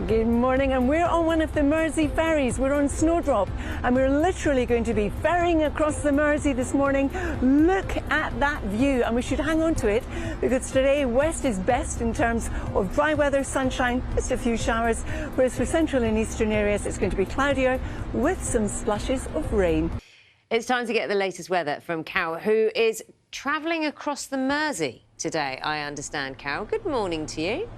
Good morning, and we're on one of the Mersey ferries. We're on Snowdrop, and we're literally going to be ferrying across the Mersey this morning. Look at that view, and we should hang on to it because today west is best in terms of dry weather, sunshine, just a few showers, whereas for central and eastern areas it's going to be cloudier with some splashes of rain. It's time to get the latest weather from Carol, who is travelling across the Mersey today, I understand. Carol, good morning to you.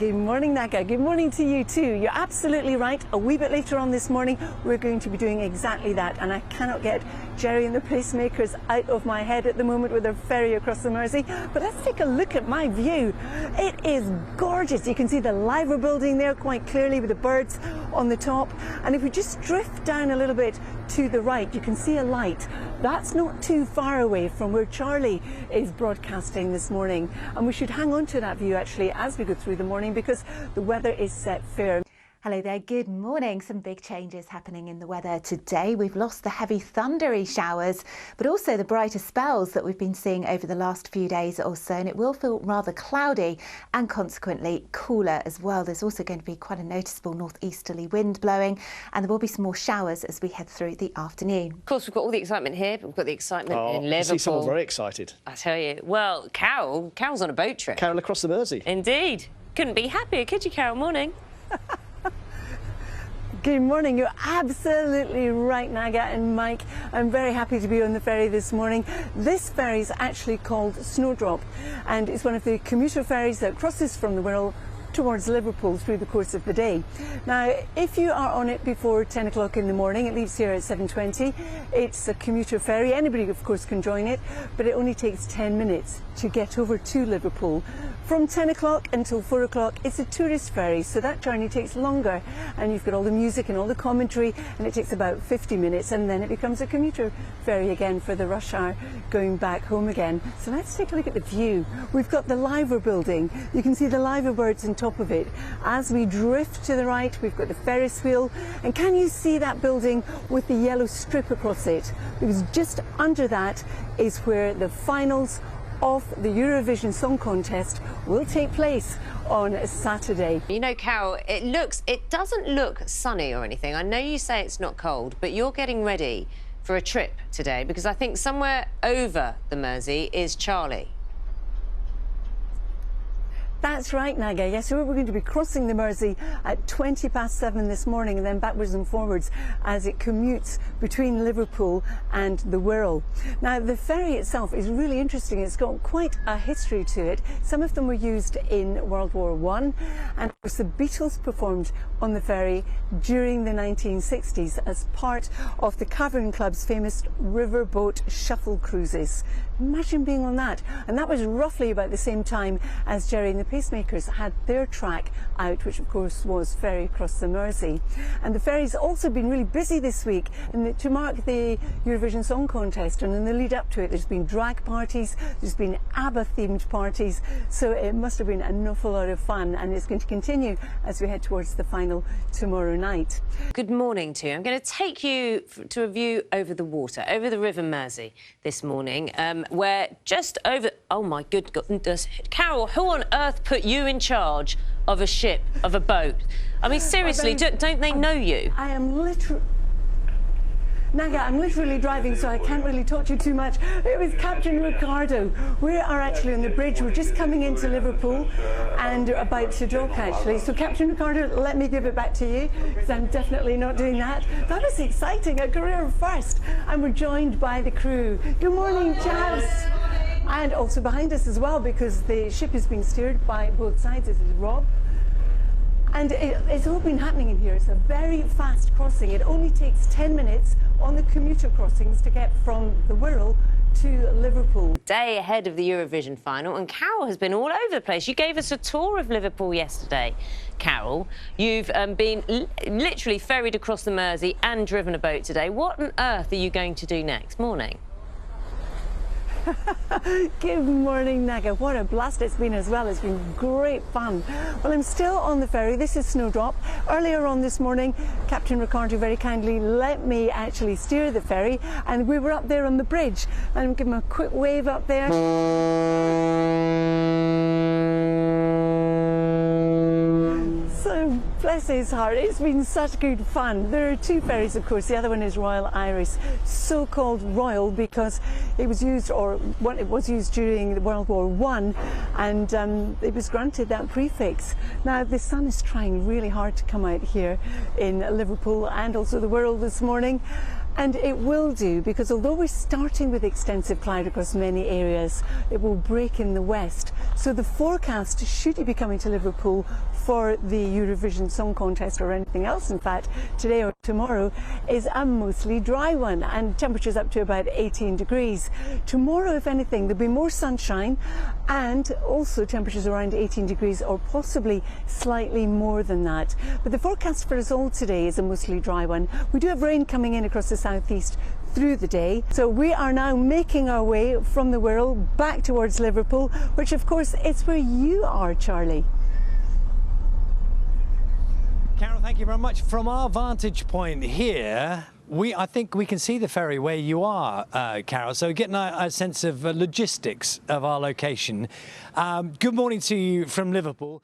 Good morning, Naga. Good morning to you too. You're absolutely right. A wee bit later on this morning, we're going to be doing exactly that. And I cannot get Jerry and the pacemakers out of my head at the moment with their ferry across the Mersey. But let's take a look at my view. It is gorgeous. You can see the Liverpool building there quite clearly with the birds on the top. And if we just drift down a little bit to the right, you can see a light. That's not too far away from where Charlie is broadcasting this morning. And we should hang on to that view actually as we go through the morning because the weather is set fair. Hello there, good morning. Some big changes happening in the weather today. We've lost the heavy thundery showers, but also the brighter spells that we've been seeing over the last few days or so, and it will feel rather cloudy and consequently cooler as well. There's also going to be quite a noticeable northeasterly wind blowing, and there will be some more showers as we head through the afternoon. Of course, we've got all the excitement here, but we've got the excitement in Liverpool. I see someone very excited. I tell you. Well, Carol's on a boat trip. Carol across the Mersey. Indeed. Couldn't be happier, could you, Carol? Morning. Good morning. You're absolutely right, Naga and Mike. I'm very happy to be on the ferry this morning. This ferry is actually called Snowdrop, and it's one of the commuter ferries that crosses from the Wirral towards Liverpool through the course of the day. Now, if you are on it before 10 o'clock in the morning, it leaves here at 7:20. It's a commuter ferry. Anybody, of course, can join it, but it only takes 10 minutes to get over to Liverpool. From 10 o'clock until 4 o'clock, it's a tourist ferry, so that journey takes longer, and you've got all the music and all the commentary, and it takes about 50 minutes, and then it becomes a commuter ferry again for the rush hour going back home again. So let's take a look at the view. We've got the Liver building. You can see the Liver birds on top of it. As we drift to the right, we've got the Ferris wheel, and can you see that building with the yellow strip across it? Because just under that is where the finals of the Eurovision Song Contest will take place on Saturday. You know, Carol, it doesn't look sunny or anything. I know you say it's not cold, but you're getting ready for a trip today because I think somewhere over the Mersey is Charlie. That's right, Naga. Yes, so we're going to be crossing the Mersey at 7:20 this morning and then backwards and forwards as it commutes between Liverpool and the Wirral. Now, the ferry itself is really interesting. It's got quite a history to it. Some of them were used in World War I, and of course the Beatles performed on the ferry during the 1960s as part of the Cavern Club's famous riverboat shuffle cruises. Imagine being on that. And that was roughly about the same time as Jerry and the pacemakers had their track out, which of course was Ferry Across the Mersey. And the ferry's also been really busy this week to mark the Eurovision Song Contest, and in the lead up to it there's been drag parties, there's been ABBA themed parties, so it must have been an awful lot of fun, and it's going to continue as we head towards the final tomorrow night. Good morning to you. I'm going to take you to a view over the water, over the River Mersey this morning, where just over... Oh, my good goodness. Carol, who on earth put you in charge of a ship, of a boat? I mean, seriously, don't they know you? I am literally... Naga, I'm literally driving, so I can't really talk to you too much. It was Captain Ricardo. We are actually on the bridge. We're just coming into Liverpool and about to dock, actually. So, Captain Ricardo, let me give it back to you, because I'm definitely not doing that. That was exciting, a career first. And we're joined by the crew. Good morning, chaps. And also behind us as well, because the ship is being steered by both sides. This is Rob. And it's all been happening in here. It's a very fast crossing. It only takes 10 minutes on the commuter crossings to get from the Wirral to Liverpool. Day ahead of the Eurovision final, and Carol has been all over the place. You gave us a tour of Liverpool yesterday, Carol. You've been literally ferried across the Mersey and driven a boat today. What on earth are you going to do next? Morning. Good morning, Naga. What a blast it's been as well. It's been great fun. Well, I'm still on the ferry. This is Snowdrop. Earlier on this morning, Captain Ricardo very kindly let me actually steer the ferry, and we were up there on the bridge. I'm giving him a quick wave up there. Bless his heart, it's been such good fun. There are two ferries, of course. The other one is Royal Iris, so called royal because it was used, during World War I, and it was granted that prefix. Now, the sun is trying really hard to come out here in Liverpool and also the world this morning. And it will do, because although we're starting with extensive cloud across many areas, it will break in the west. So the forecast, should you be coming to Liverpool for the Eurovision Song Contest or anything else, in fact, today or tomorrow, is a mostly dry one, and temperatures up to about 18 degrees. Tomorrow, if anything, there'll be more sunshine and also temperatures around 18 degrees or possibly slightly more than that. But the forecast for us all today is a mostly dry one. We do have rain coming in across the southeast through the day. So we are now making our way from the Wirral back towards Liverpool, which of course is where you are, Charlie. Carol, thank you very much. From our vantage point here, I think we can see the ferry where you are, Carol, so getting a sense of logistics of our location. Good morning to you from Liverpool.